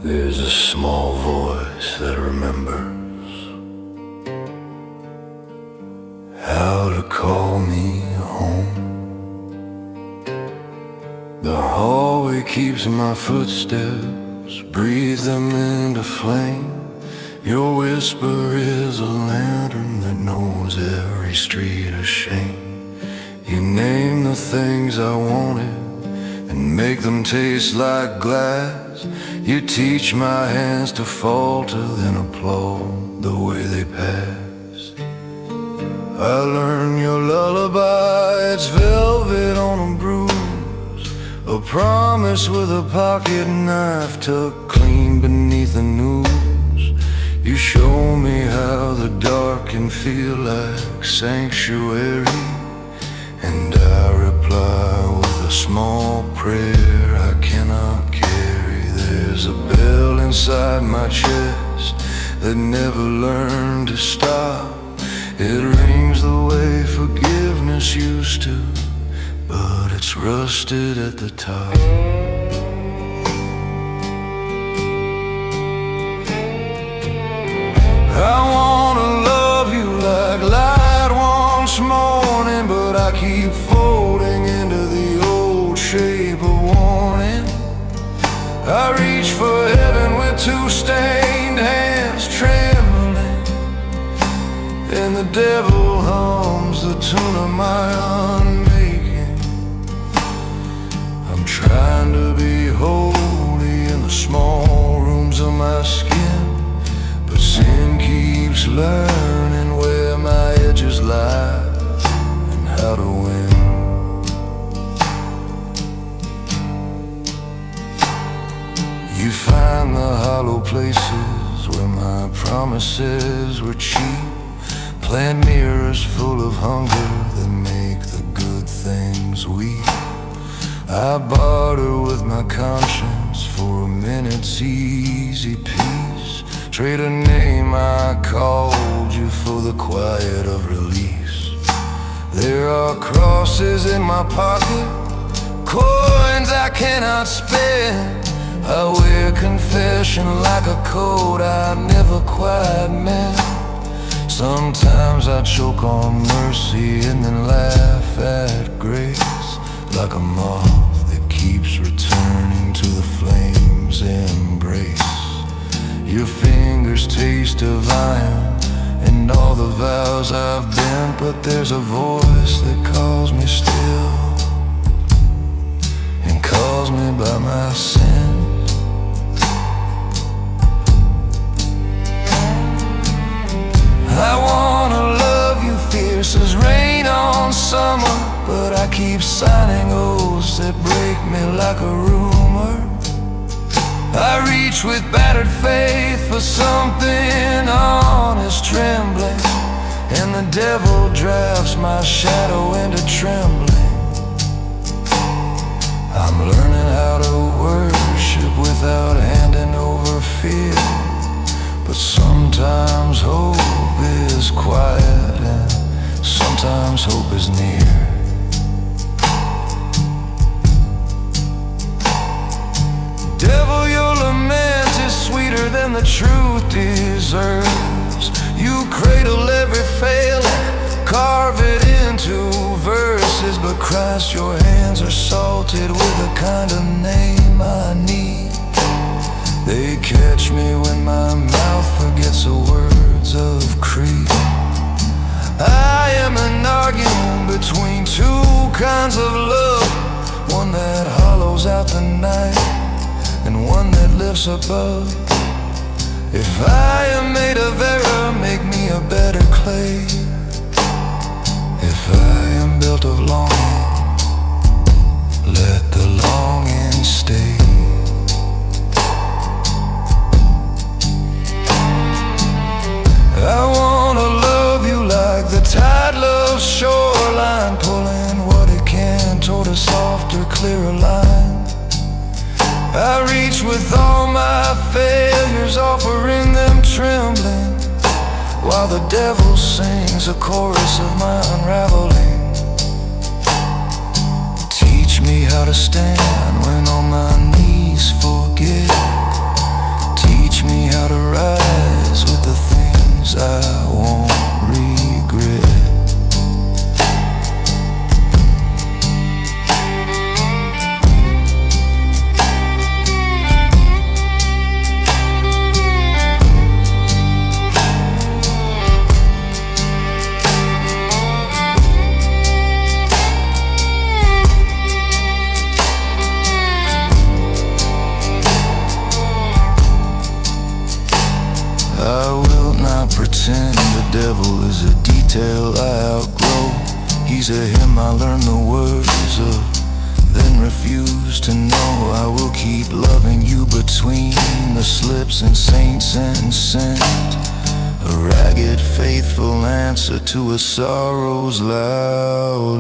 There's a small voice that remembers how to call me home. The hallway keeps my footsteps, breathe them into flame. Your whisper is a lantern that knows every street of shame. You name the things I wanted and make them taste like glass. You teach my hands to falter, then applaud the way they pass. I learn your lullaby, it's velvet on a bruise, a promise with a pocket knife tucked clean beneath the news. You show me how the dark can feel like sanctuary, and I reply with a small prayer I cannot carry. There's a bell inside my chest that never learned to stop. It rings the way forgiveness used to, but it's rusted at the top. I wanna love you like light once morning, but I keep folding into the old shape of warning. I reach for heaven with two stained hands trembling, and the devil hums the tune of my unmaking. I'm trying to be holy in the small rooms of my skin, but sin keeps learning where my edges lie and how to win. You find the hollow places where my promises were cheap, plant mirrors full of hunger that make the good things weak. I barter with my conscience for a minute's easy peace, trade a name I called you for the quiet of release. There are crosses in my pocket, coins I cannot spend. I wear confession like a code I never quite meant. Sometimes I choke on mercy and then laugh at grace, like a moth that keeps returning to the flame's embrace. Your fingers taste of iron and all the vows I've bent, but there's a voice that calls me still and calls me by my sin. I wanna love you fierce as rain on summer, but I keep signing oaths that break me like a rumor. I reach with battered faith for something honest trembling, and the devil drafts my shadow into trembling. I'm learning how to worship without handing over fear, but sometimes hope is quiet and sometimes hope is near. Devil, your lament is sweeter than the truth deserves. You cradle every failing, carve it into verses, but Christ, your hands are salted with the kind of name I need. They catch me when my mouth forgets the words of creed. I am an argument between two kinds of love, one that hollows out the night and one that lifts above. If I am made of error, make me a better clay. If I am built of longing, let the longing stay. I wanna love you like the tide loves shoreline, pulling what it can toward a softer, clearer line. I reach with all my failures, offering them trembling, while the devil sings a chorus of my unraveling. Teach me how to stand when on my knees forget teach me how to rise with the things I won't regret. I will not pretend the devil is a detail I outgrow. He's a hymn I learn the words of, then refuse to know. I will keep loving you between the slips and saints and sent, a ragged faithful answer to a sorrow's loud